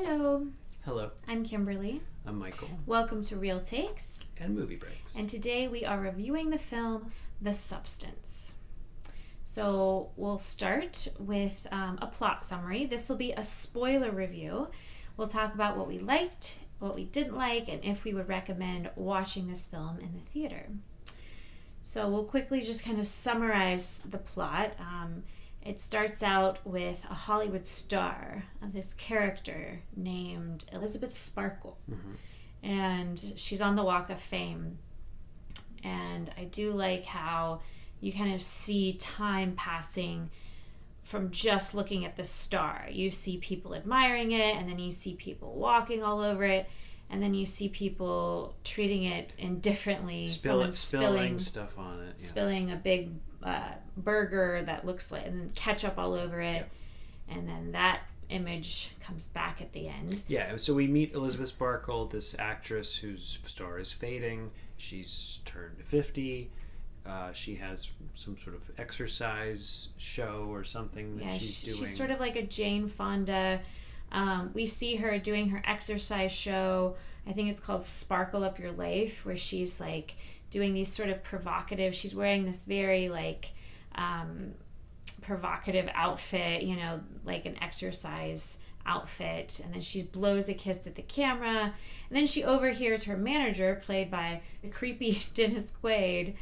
Hello, Hello, I'm Kimberly. I'm Michael. Welcome to Real Takes. And Movie Breaks. And today we are reviewing the film The Substance. So we'll start with a plot summary. This will be a spoiler review. We'll talk about what we liked, what we didn't like, and if we would recommend watching this film in the theater. So we'll quickly just kind of summarize the plot. It starts out with a Hollywood star of this character named Elizabeth Sparkle. Mm-hmm. And she's on the Walk of Fame. And I do like how you kind of see time passing from just looking at the star. You see people admiring it, and then you see people walking all over it, and then you see people treating it indifferently. Spilling stuff on it. Yeah. Spilling a big burger that looks like, and then ketchup all over it. Yeah. And then that image comes back at the end. Yeah, so we meet Elizabeth Sparkle, this actress whose star is fading. She's turned 50. She has some sort of exercise show or something that she's doing. She's sort of like a Jane Fonda. We see her doing her exercise show. I think it's called Sparkle Up Your Life, where she's like doing these sort of provocative, she's wearing this very like provocative outfit, you know, like an exercise outfit, and then she blows a kiss at the camera, and then she overhears her manager, played by the creepy Dennis Quaid,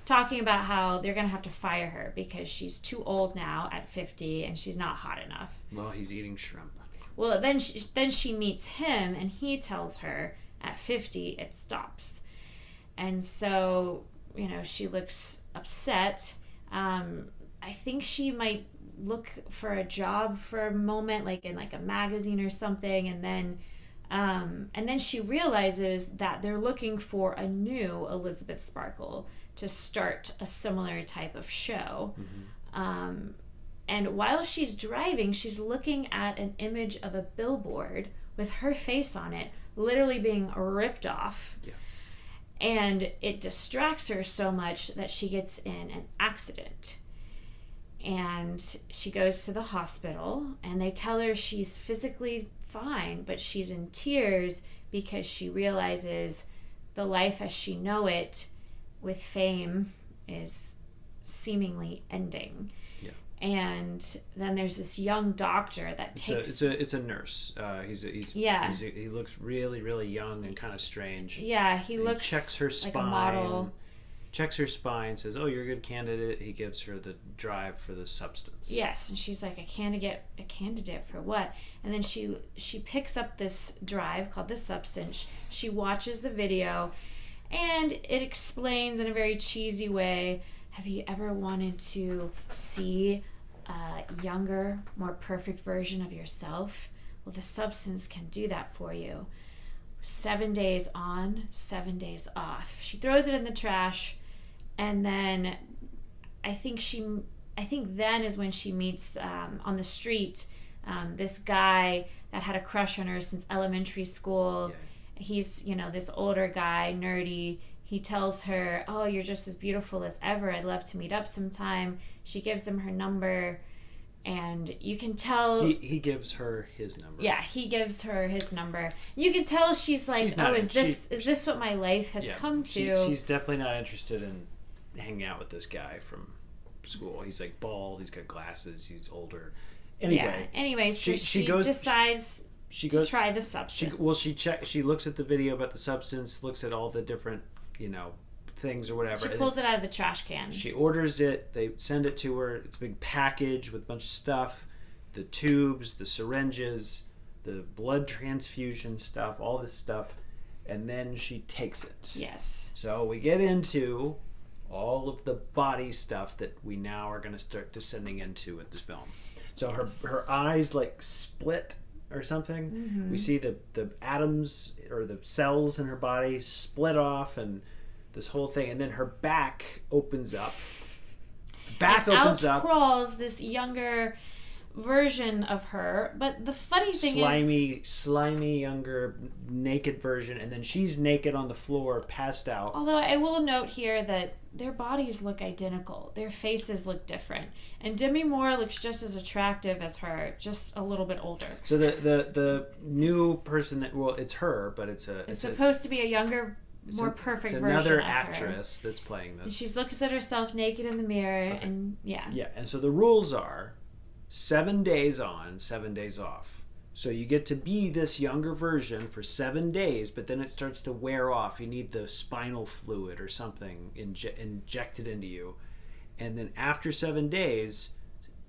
talking about how they're going to have to fire her because she's too old now at 50 and she's not hot enough. Well, he's eating shrimp. Well, then she meets him, and he tells her at 50 it stops. And so, you know, she looks upset. I think she might look for a job for a moment, like in like a magazine or something, and then she realizes that they're looking for a new Elizabeth Sparkle to start a similar type of show. Mm-hmm. And while she's driving, she's looking at an image of a billboard with her face on it, literally being ripped off. Yeah. And it distracts her so much that she gets in an accident. And she goes to the hospital, and they tell her she's physically fine, but she's in tears because she realizes the life as she know it with fame is seemingly ending. Yeah. And then there's this young doctor that takes... It's a nurse. He looks really, really young and kind of strange. Yeah, he looks checks her spine, like a model. Checks her spine, says, "Oh, you're a good candidate." He gives her the drive for the substance. Yes, and she's like, a candidate for what? And then she picks up this drive called the substance. She watches the video, and it explains in a very cheesy way, have you ever wanted to see a younger, more perfect version of yourself? Well, the substance can do that for you. 7 days on, 7 days off. She throws it in the trash, and then I think then is when she meets on the street this guy that had a crush on her since elementary school. Yeah. He's, you know, this older guy, nerdy. He tells her, "Oh, you're just as beautiful as ever. I'd love to meet up sometime." She gives him her number. And you can tell... He gives her his number. Yeah, he gives her his number. You can tell she's like, is this what my life has come to? She's definitely not interested in hanging out with this guy from school. He's like bald, he's got glasses, he's older. Anyway, so she decides to try the substance. She looks at the video about the substance, looks at all the different, you know, things or whatever. She pulls it out of the trash can. She orders it. They send it to her. It's a big package with a bunch of stuff. The tubes, the syringes, the blood transfusion stuff, all this stuff. And then she takes it. Yes. So we get into all of the body stuff that we now are going to start descending into in this film. So her eyes like split or something. Mm-hmm. We see the atoms or the cells in her body split off, and this whole thing, and then her back opens up. Out crawls this younger version of her. But the funny thing slimy younger naked version, and then she's naked on the floor, passed out. Although I will note here that their bodies look identical. Their faces look different. And Demi Moore looks just as attractive as her, just a little bit older. So the new person it's her, but it's supposed to be a younger, more perfect version of her. It's another actress that's playing this. And she looks at herself naked in the mirror, and yeah. Yeah, and so the rules are 7 days on, 7 days off. So you get to be this younger version for 7 days, but then it starts to wear off. You need the spinal fluid or something injected into you. And then after 7 days,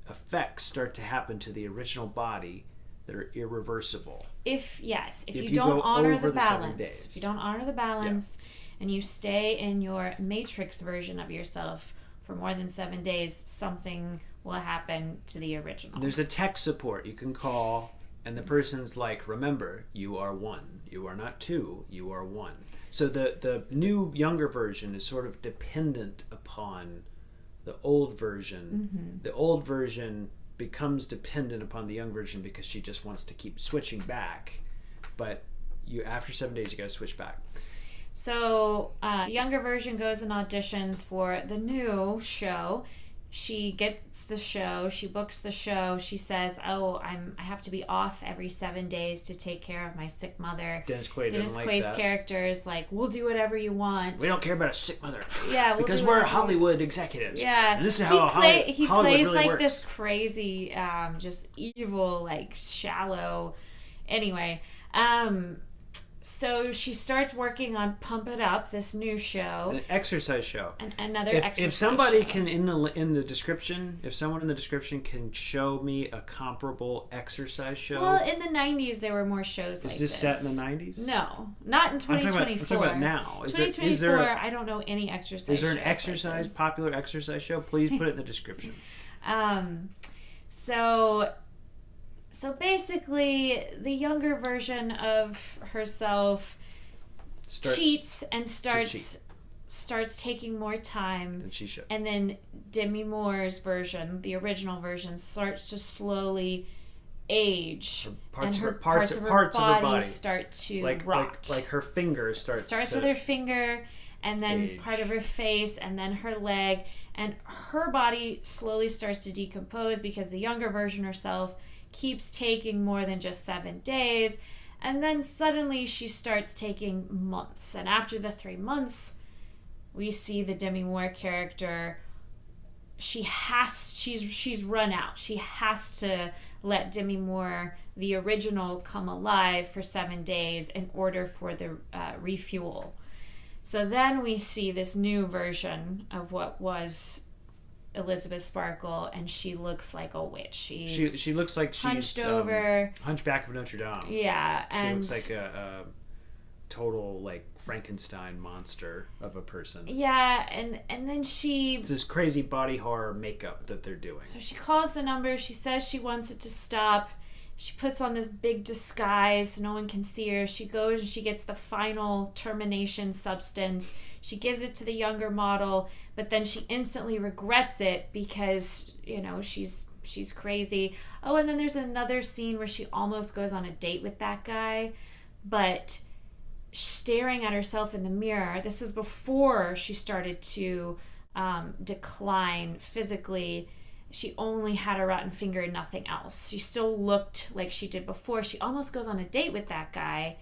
effects start to happen to the original body that are irreversible. If you don't honor the balance. If you don't honor the balance, yeah, and you stay in your Matrix version of yourself for more than 7 days, something will happen to the original. There's a tech support you can call, and the person's like, remember, you are one. You are not two, you are one. So the new, younger version is sort of dependent upon the old version. Mm-hmm. The old version becomes dependent upon the young version because she just wants to keep switching back. But after 7 days, you got to switch back. So younger version goes and auditions for the new show. She gets the show. She books the show. She says, I have to be off every 7 days to take care of my sick mother. Dennis Quaid's character is like, we'll do whatever you want. We don't care about a sick mother. Yeah, because we're Hollywood executives. Yeah, and this is how he Hollywood plays really like works. This crazy, just evil, like shallow. Anyway, so she starts working on Pump It Up, this new show, an exercise show. Another exercise. If somebody show. can in the description, if someone in the description can show me a comparable exercise show. Well, in the 90s there were more shows like this. Is this set in the 90s? No, not in 2024. I'm talking about now. 2024, I don't know any exercise. Is there an popular exercise show? Please put it in the description. So basically, the younger version of herself cheats and starts taking more time. And she should. And then Demi Moore's version, the original version, starts to slowly age. Parts of her body start to rot. Like her finger starts with her finger, and then age. Part of her face, and then her leg. And her body slowly starts to decompose because the younger version herself keeps taking more than just 7 days, and then suddenly she starts taking months. And after the 3 months, we see the Demi Moore character. She's run out. She has to let Demi Moore, the original, come alive for 7 days in order for the refuel. So then we see this new version of what was Elizabeth Sparkle, and she looks like a witch. She looks like she's hunched over, Hunchback of Notre Dame. Yeah, and she looks like a total like Frankenstein monster of a person. Yeah, and then it's this crazy body horror makeup that they're doing. So she calls the number. She says she wants it to stop. She puts on this big disguise so no one can see her. She goes and she gets the final termination substance. She gives it to the younger model, but then she instantly regrets it because, she's crazy. Oh, and then there's another scene where she almost goes on a date with that guy, but staring at herself in the mirror. This was before she started to decline physically. She only had a rotten finger and nothing else. She still looked like she did before. She almost goes on a date with that guy,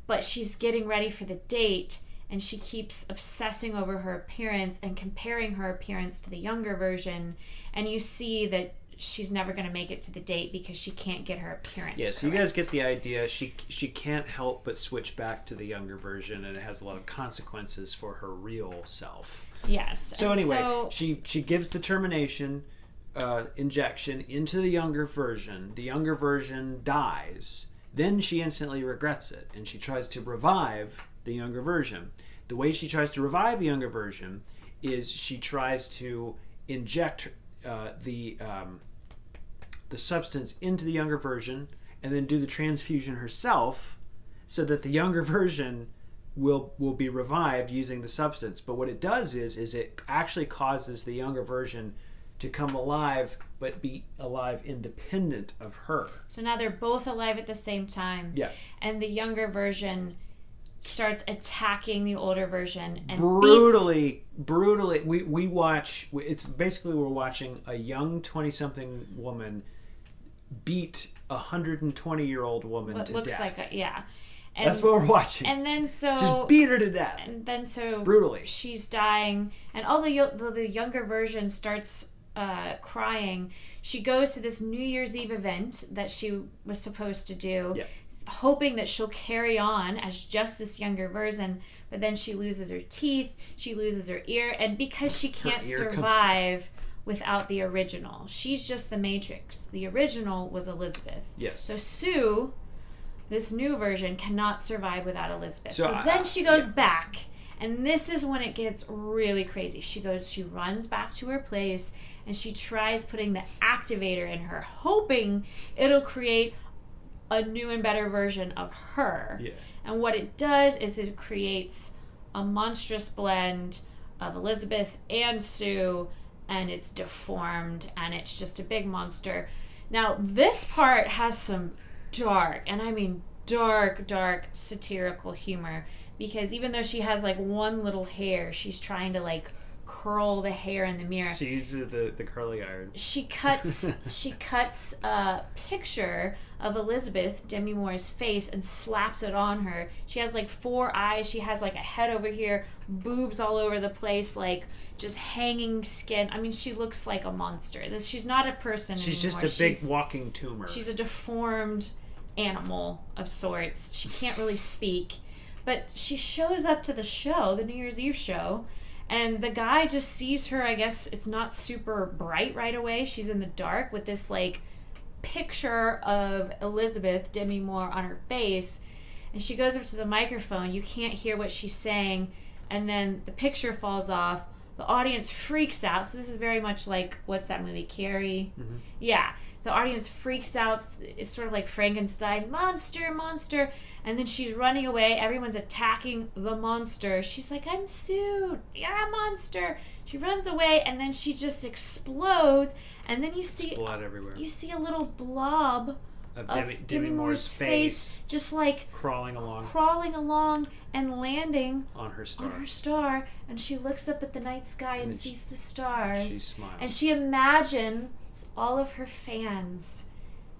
but she's getting ready for the date, and she keeps obsessing over her appearance and comparing her appearance to the younger version, and you see that she's never going to make it to the date because she can't get her appearance correct. So you guys get the idea. She can't help but switch back to the younger version, and it has a lot of consequences for her real self. Yes. So anyway, she gives the termination injection into the younger version. The younger version dies. Then she instantly regrets it, and she tries to revive the younger version. The way she tries to revive the younger version is she tries to inject the substance into the younger version and then do the transfusion herself so that the younger version will be revived using the substance. But what it does is it actually causes the younger version to come alive but be alive independent of her. So now they're both alive at the same time. Yeah. And the younger version starts attacking the older version and brutally. We watch. It's basically we're watching a young 20-something woman beat a 120-year-old woman to looks death. like And that's what we're watching. And then so just beat her to death. And then so brutally she's dying, and all the younger version starts crying. She goes to this New Year's Eve event that she was supposed to do, hoping that she'll carry on as just this younger version, but then she loses her teeth, she loses her ear, and because she can't survive without the original. She's just the Matrix. The original was Elizabeth. Yes. So Sue, this new version, cannot survive without Elizabeth. So then she goes back, and this is when it gets really crazy. She runs back to her place, and she tries putting the activator in her, hoping it'll create a new and better version of her. Yeah. And what it does is it creates a monstrous blend of Elizabeth and Sue, and it's deformed, and it's just a big monster. Now, this part has some dark, and I mean dark satirical humor, because even though she has like one little hair, she's trying to like curl the hair in the mirror. She uses the curly iron. She cuts a picture of Elizabeth, Demi Moore's face, and slaps it on her. She has like 4 eyes. She has like a head over here, boobs all over the place, like just hanging skin. I mean, she looks like a monster. She's not a person anymore. She's just a big walking tumor. She's a deformed animal of sorts. She can't really speak. But she shows up to the show, the New Year's Eve show, and the guy just sees her. I guess it's not super bright right away. She's in the dark with this like picture of Elizabeth, Demi Moore, on her face, and she goes up to the microphone. You can't hear what she's saying, and then the picture falls off. The audience freaks out. So this is very much like, what's that movie, Carrie? Mm-hmm. Yeah. The audience freaks out. It's sort of like Frankenstein, monster. And then she's running away. Everyone's attacking the monster. She's like, I'm Sue. You're a monster. She runs away, and then she just explodes. And then you see blood everywhere. You see a little blob of Demi Moore's face just like crawling along and landing on her star. And she looks up at the night sky and sees the stars. She smiles. And she imagines all of her fans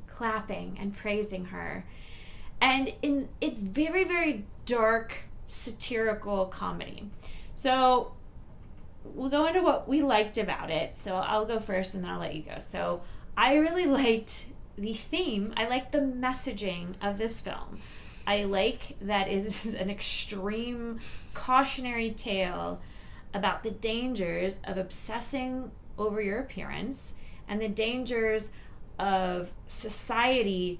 clapping and praising her. And it's very, very dark, satirical comedy. So we'll go into what we liked about it. So I'll go first and then I'll let you go. So I really liked the theme. I like the messaging of this film. I like that it is an extreme cautionary tale about the dangers of obsessing over your appearance and the dangers of society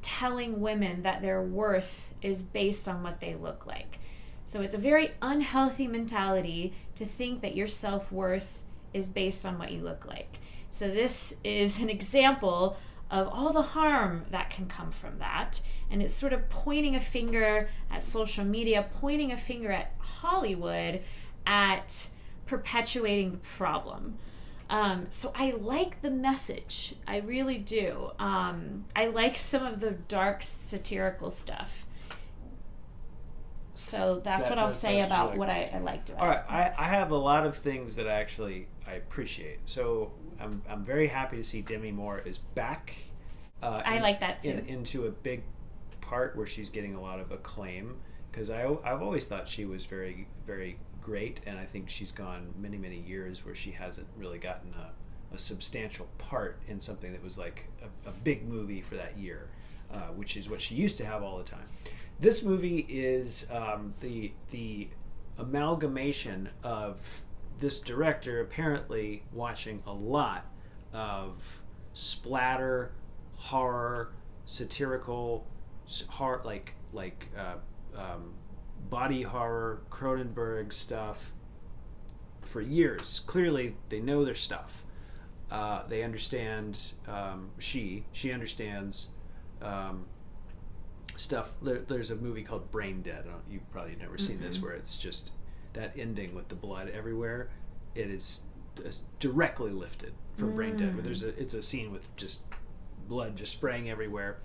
telling women that their worth is based on what they look like. So it's a very unhealthy mentality to think that your self-worth is based on what you look like. So this is an example of all the harm that can come from that. And it's sort of pointing a finger at social media, pointing a finger at Hollywood, at perpetuating the problem. So I like the message. I really do. I like some of the dark satirical stuff. So that's what I'll say about what I liked about it. All right, I have a lot of things that I appreciate. So I'm very happy to see Demi Moore is back. I like that too. Into a big part where she's getting a lot of acclaim, because I've always thought she was very, very great, and I think she's gone many, many years where she hasn't really gotten a substantial part in something that was like a big movie for that year, which is what she used to have all the time. This movie is the amalgamation of this director apparently watching a lot of splatter, horror, satirical, horror, like body horror, Cronenberg stuff for years. Clearly, they know their stuff. They understand. She understands stuff. There's a movie called Brain Dead. You've probably never seen this, where it's just that ending with the blood everywhere. It is directly lifted from Brain Dead. Where it's a scene with just blood just spraying everywhere.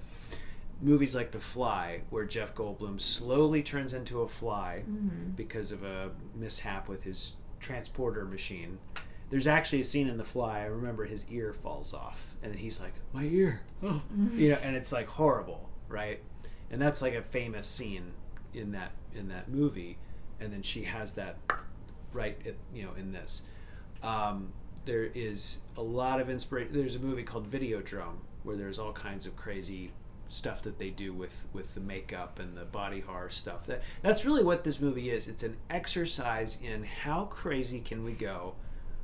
Movies like The Fly, where Jeff Goldblum slowly turns into a fly because of a mishap with his transporter machine. There's actually a scene in The Fly, I remember his ear falls off, and he's like, my ear, oh. And it's like horrible, right? And that's like a famous scene in that movie, and then she has that right in this. There is a lot of inspiration. There's a movie called Videodrome, where there's all kinds of crazy stuff that they do with the makeup and the body horror stuff. That's really what this movie is. It's an exercise in how crazy can we go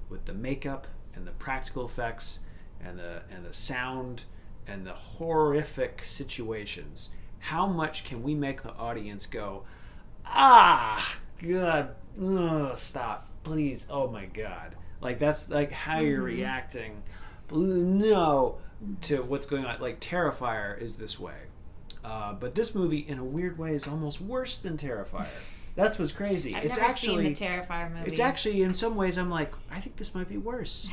with the makeup and the practical effects and the sound and the horrific situations. How much can we make the audience go, ah, God, stop, please, oh my God. Like, that's like how you're reacting. No, to what's going on. Like, Terrifier is this way. But this movie, in a weird way, is almost worse than Terrifier. That's what's crazy. I've never seen the Terrifier movies. It's actually, in some ways, I'm like, I think this might be worse.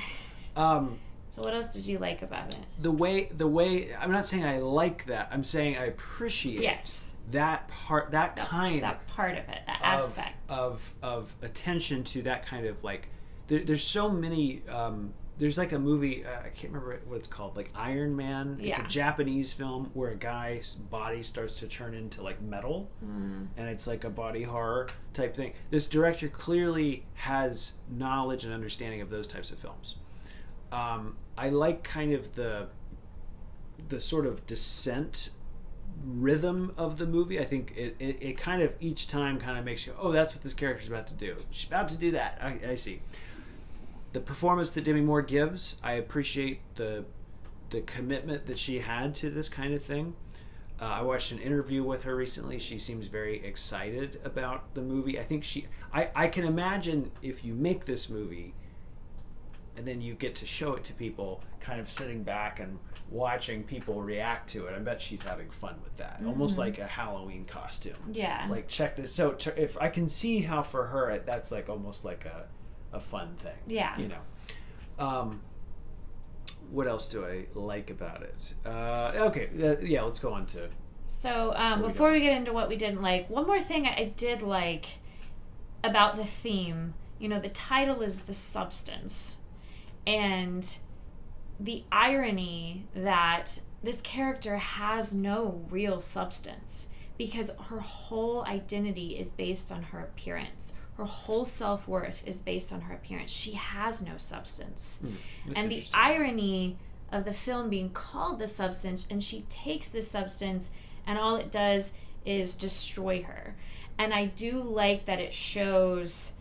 So what else did you like about it? The way, I'm not saying I like that. I'm saying I appreciate that part, that part of it, that aspect. Of attention to that kind of, like, there's so many, there's like a movie, I can't remember what it's called, like Iron Man. It's a Japanese film where a guy's body starts to turn into like metal, and it's like a body horror type thing. This director clearly has knowledge and understanding of those types of films. I like kind of the sort of descent rhythm of the movie. I think it kind of each time kind of makes you, oh, that's what this character's about to do. She's about to do that. I see. The performance that Demi Moore gives, I appreciate the commitment that she had to this kind of thing. I watched an interview with her recently. She seems very excited about the movie. I think I can imagine if you make this movie and then you get to show it to people, kind of sitting back and watching people react to it. I bet she's having fun with that. Almost like a Halloween costume. Yeah. Like, check this. So if I can see how for her, that's like almost like a fun thing. Yeah. What else do I like about it? Let's go on to... So, before we get into what we didn't like, one more thing I did like about the theme. The title is The Substance. And the irony that this character has no real substance, because her whole identity is based on her appearance. Her whole self-worth is based on her appearance. She has no substance. And the irony of the film being called The Substance, and she takes this substance and all it does is destroy her. And I do like that it shows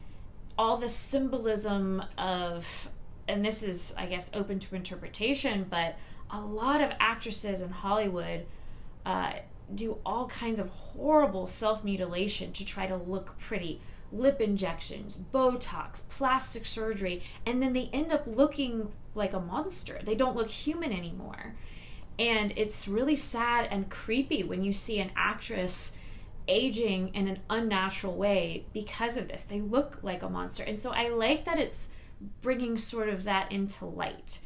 all the symbolism of, and this is, I guess, open to interpretation, but a lot of actresses in Hollywood do all kinds of horrible self-mutilation to try to look pretty. Lip injections, Botox, plastic surgery, and then they end up looking like a monster. They don't look human anymore. And it's really sad and creepy when you see an actress aging in an unnatural way because of this. They look like a monster. And so I like that it's bringing sort of that into light,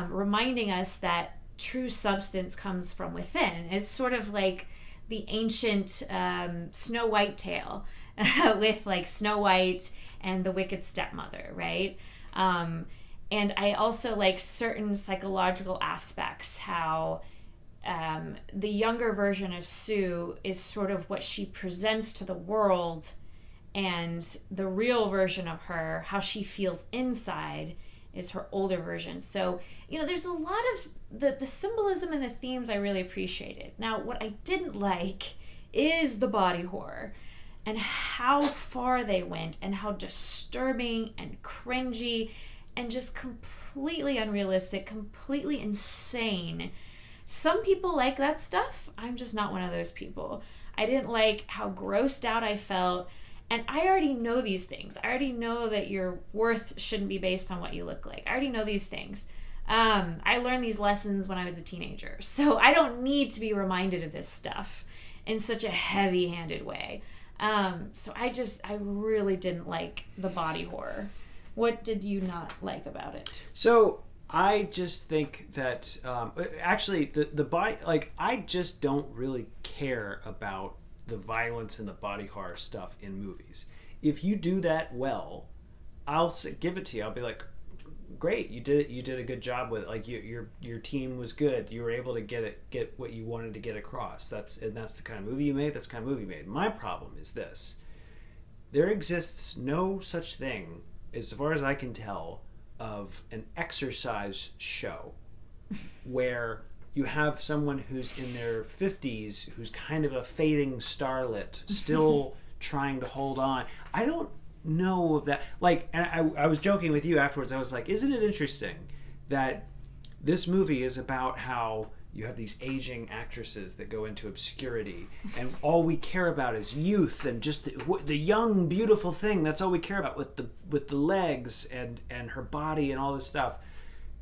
reminding us that true substance comes from within. It's sort of like the ancient Snow White tale with like Snow White and the wicked stepmother, right? And I also like certain psychological aspects, how the younger version of Sue is sort of what she presents to the world, and the real version of her, how she feels inside, is her older version. So, there's a lot of the symbolism and the themes I really appreciated. Now, what I didn't like is the body horror and how far they went and how disturbing and cringy and just completely unrealistic, completely insane. Some people like that stuff. I'm just not one of those people. I didn't like how grossed out I felt. And I already know these things. I already know that your worth shouldn't be based on what you look like. I already know these things. I learned these lessons when I was a teenager. So I don't need to be reminded of this stuff in such a heavy-handed way. So I really didn't like the body horror. What did you not like about it? So I just think that actually the body, like, I just don't really care about the violence and the body horror stuff in movies. If you do that well, I'll give it to you. I'll be like, great, you did a good job with it. Like, your team was good. You were able to get what you wanted to get across. That's the kind of movie you made. That's the kind of movie you made. My problem is this: there exists no such thing, as far as I can tell, of an exercise show where you have someone who's in their 50s who's kind of a fading starlet still trying to hold on. I don't know of that. Like, and I was joking with you afterwards. I was like, isn't it interesting that this movie is about how you have these aging actresses that go into obscurity, and all we care about is youth and just the young, beautiful thing. That's all we care about, with the legs and her body and all this stuff.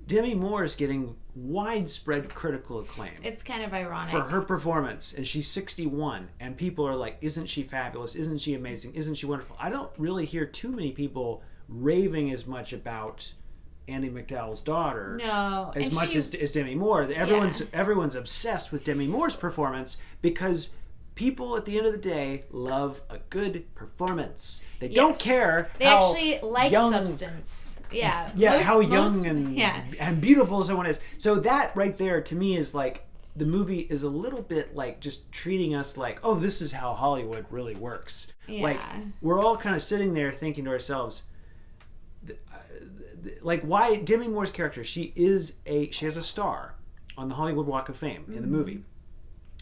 Demi Moore is getting widespread critical acclaim. It's kind of ironic. For her performance, and she's 61, and people are like, isn't she fabulous? Isn't she amazing? Isn't she wonderful? I don't really hear too many people raving as much about Andie MacDowell's daughter, as much as Demi Moore. Everyone's obsessed with Demi Moore's performance because people at the end of the day love a good performance. They don't care. They actually like substance. Yeah. Yeah, how young and beautiful someone is. So that right there to me is like, the movie is a little bit like just treating us like, oh, this is how Hollywood really works. Yeah. Like, we're all kind of sitting there thinking to ourselves, like, why Demi Moore's character, she has a star on the Hollywood Walk of Fame in the movie.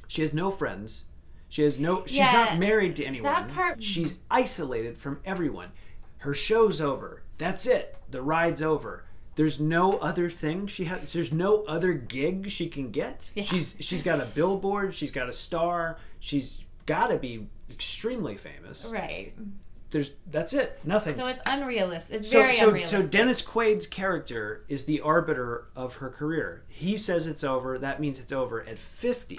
She has no friends. She's not married to anyone. That part, she's isolated from everyone. Her show's over. That's it. The ride's over. There's no other thing there's no other gig she can get. Yeah. She's got a billboard, she's got a star, she's got to be extremely famous. Right. That's it. Nothing. So it's unrealistic. It's very unrealistic. So Dennis Quaid's character is the arbiter of her career. He says it's over. That means it's over at 50.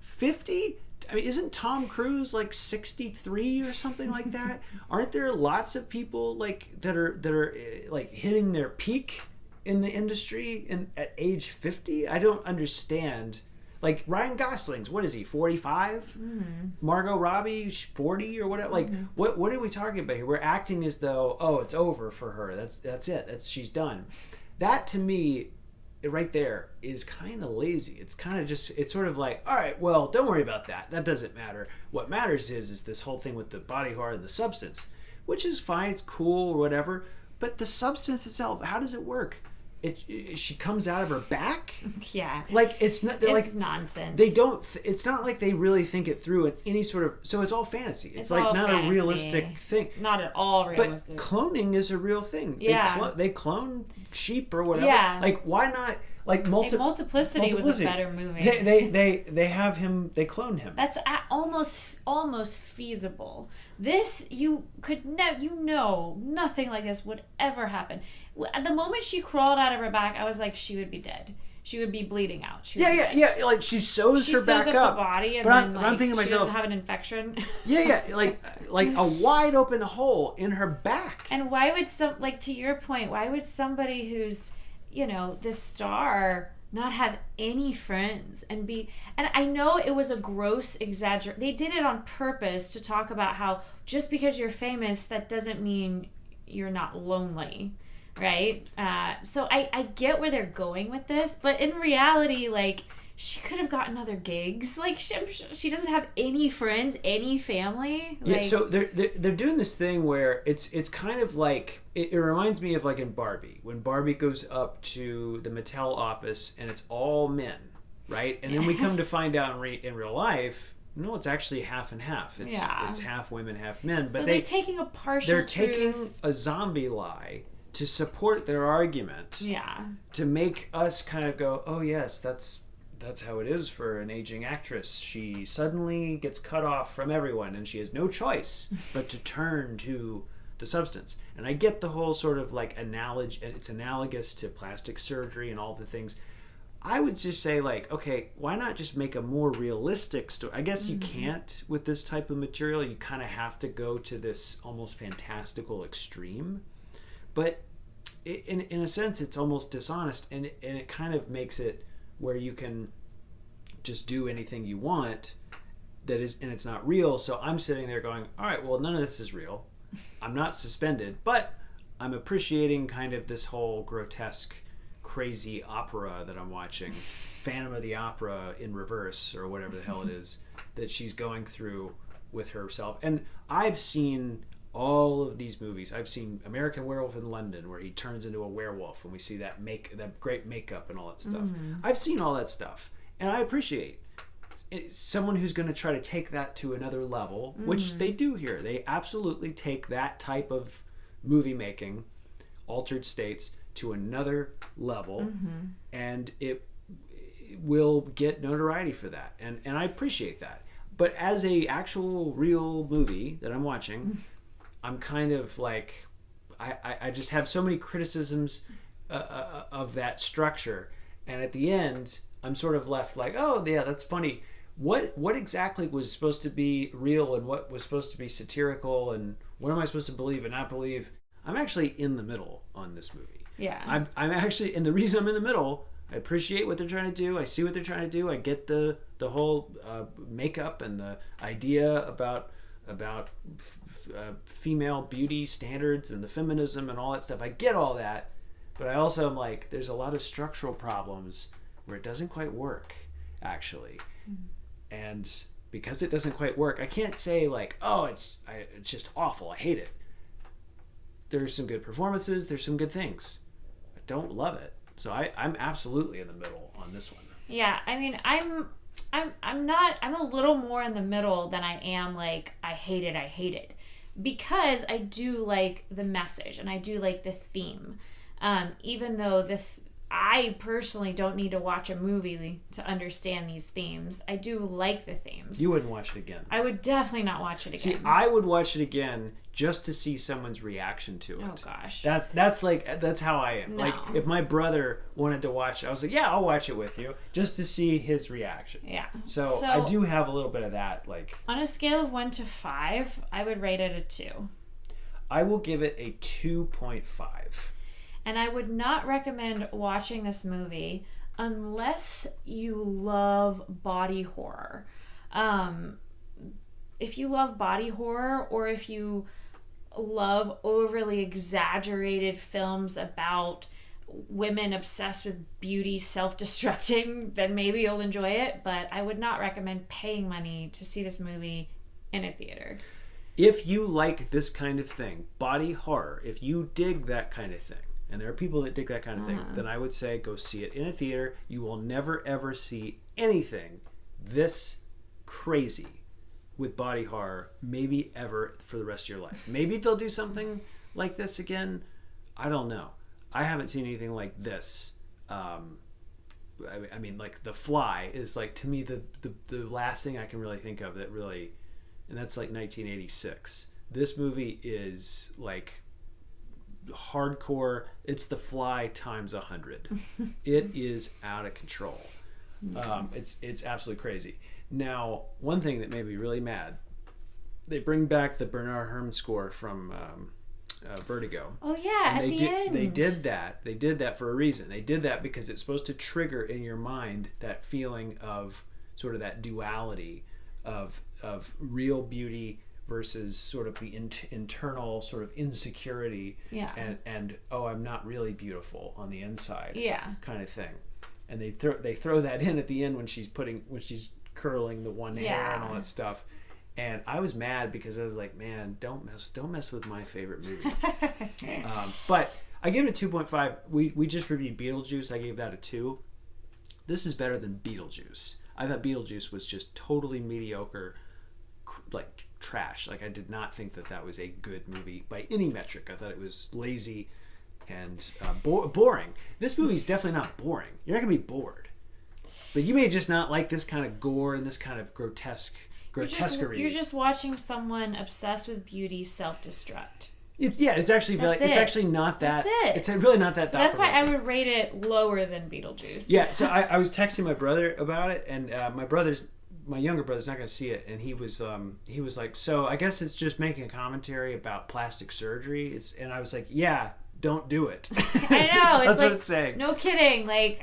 50? I mean, isn't Tom Cruise like 63 or something like that? Aren't there lots of people like that are like hitting their peak in the industry at age 50? I don't understand. Like, Ryan Gosling's, what is he, 45? Mm-hmm. Margot Robbie, 40 or whatever. Like, what are we talking about here? We're acting as though, oh, it's over for her. That's it. She's done. That, to me, right there, is kind of lazy. It's kind of just, it's sort of like, all right, well, don't worry about that. That doesn't matter. What matters is this whole thing with the body horror and the substance, which is fine. It's cool or whatever. But the substance itself, how does it work? She comes out of her back. Yeah, like it's nonsense. They don't. It's not like they really think it through in any sort of. So it's all fantasy. It's like not fantasy. A realistic thing. Not at all realistic. But cloning is a real thing. Yeah, they clone sheep or whatever. Yeah, like why not? Like Multiplicity was a better movie. They have him. They clone him. That's almost feasible. This you could nothing like this would ever happen. At the moment she crawled out of her back, I was like, she would be dead. She would be bleeding out. Yeah. Like she sews her back up. The body, and but I'm thinking to myself, she doesn't have an infection. Yeah. Like a wide open hole in her back. And why would to your point, why would somebody who's this star not have any friends and I know it was a gross exaggeration. They did it on purpose to talk about how just because you're famous, that doesn't mean you're not lonely, right? So I get where they're going with this, but in reality, like, she could have gotten other gigs. Like, she doesn't have any friends, any family. Yeah, so they're doing this thing where it's kind of like, it reminds me of like in Barbie, when Barbie goes up to the Mattel office and it's all men, right? And then we come to find out in real life, no, it's actually half and half. It's half women, half men. But so they're taking a partial truth. They're taking a zombie lie to support their argument. Yeah. To make us kind of go, oh yes, that's how it is for an aging actress. She suddenly gets cut off from everyone and she has no choice but to turn to the substance. And I get the whole sort of like it's analogous to plastic surgery and all the things. I would just say, like, okay, why not just make a more realistic story? I guess you can't with this type of material. You kind of have to go to this almost fantastical extreme. but in a sense, it's almost dishonest, and it kind of makes it where you can just do anything you want that is, and it's not real. So I'm sitting there going, all right, well, none of this is real. I'm not suspended, but I'm appreciating kind of this whole grotesque, crazy opera that I'm watching, Phantom of the Opera in reverse, or whatever the hell it is, that she's going through with herself. And I've seen all of these movies. I've seen American Werewolf in London, where he turns into a werewolf, and we see that great makeup and all that stuff. I've seen all that stuff, and I appreciate someone who's going to try to take that to another level, which they do here. They absolutely take that type of movie making, altered states, to another level, and it will get notoriety for that, and I appreciate that. But as a actual real movie that I'm watching, I'm kind of like, I just have so many criticisms of that structure, and at the end I'm sort of left like, oh yeah, that's funny. What exactly was supposed to be real and what was supposed to be satirical, and what am I supposed to believe and not believe? I'm actually in the middle on this movie. Yeah. I'm actually, and the reason I'm in the middle, I appreciate what they're trying to do. I see what they're trying to do. I get the whole makeup and the idea about female beauty standards and the feminism and all that stuff. I get all that, but I also am like, there's a lot of structural problems where it doesn't quite work, actually. And because it doesn't quite work, I can't say like, oh, it's just awful, I hate it. There's some good performances, there's some good things. I don't love it. So I'm absolutely in the middle on this one. Yeah, I mean, I'm a little more in the middle than I am like, I hate it. Because I do like the message and I do like the theme. Even though I personally don't need to watch a movie to understand these themes. I do like the themes. You wouldn't watch it again. I would definitely not watch it again. See, I would watch it again just to see someone's reaction to it. Oh gosh. That's how I am. No. Like, if my brother wanted to watch it, I was like, yeah, I'll watch it with you just to see his reaction. Yeah. So I do have a little bit of that. Like, on a scale of 1 to 5, I would rate it a 2. I will give it a 2.5. And I would not recommend watching this movie unless you love body horror. If you love body horror, or if you love overly exaggerated films about women obsessed with beauty self-destructing, then maybe you'll enjoy it. But I would not recommend paying money to see this movie in a theater. If you like this kind of thing, body horror, if you dig that kind of thing, and there are people that dig that kind of thing, then I would say go see it in a theater. You will never ever see anything this crazy with body horror, maybe ever, for the rest of your life. Maybe they'll do something like this again. I don't know. I haven't seen anything like this. I mean, like The Fly is, like, to me the last thing I can really think of that really, and that's like 1986. This movie is like hardcore. It's The Fly times 100. It is out of control. It's absolutely crazy. Now, one thing that made me really mad, they bring back the Bernard Herrmann score from Vertigo. Oh yeah, at the end. They did that. They did that for a reason. They did that because it's supposed to trigger in your mind that feeling of sort of that duality of real beauty versus sort of the internal sort of insecurity. Yeah. And oh, I'm not really beautiful on the inside. Yeah. Kind of thing. And they throw that in at the end when she's curling the one hair and all that stuff. And I was mad because I was like, man, don't mess with my favorite movie. But I gave it a 2.5. We just reviewed Beetlejuice. I gave that a 2. This is better than Beetlejuice. I thought Beetlejuice was just totally mediocre, like trash. Like, I did not think that was a good movie by any metric. I thought it was lazy and boring. This movie's definitely not boring. You're not gonna be bored. But you may just not like this kind of gore and this kind of grotesquerie. You're just watching someone obsessed with beauty self-destruct. It's actually it's actually not that. That's it. It's really not that. So that's why I would rate it lower than Beetlejuice. Yeah. So I was texting my brother about it, and my younger brother's not going to see it, and he was like, so I guess it's just making a commentary about plastic surgery. And I was like, yeah, don't do it. I know. It's That's like, what it's saying. No kidding. Like,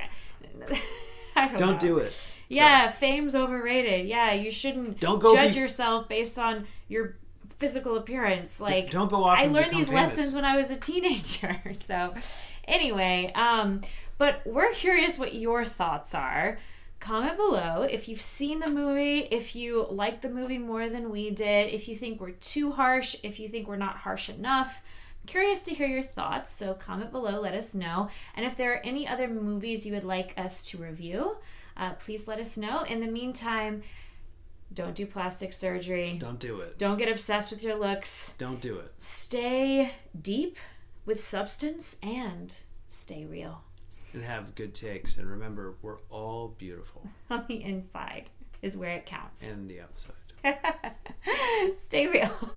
I don't know. Don't do it. Yeah, fame's overrated. Yeah, you shouldn't judge yourself based on your physical appearance. Like, don't go off. I learned these lessons when I was a teenager. So, anyway, but we're curious what your thoughts are. Comment below if you've seen the movie, if you like the movie more than we did, if you think we're too harsh, if you think we're not harsh enough. I'm curious to hear your thoughts, so comment below, let us know. And if there are any other movies you would like us to review, please let us know. In the meantime, don't do plastic surgery. Don't do it. Don't get obsessed with your looks. Don't do it. Stay deep with substance and stay real. And have good takes. And remember, we're all beautiful. On the inside is where it counts. And the outside. Stay real.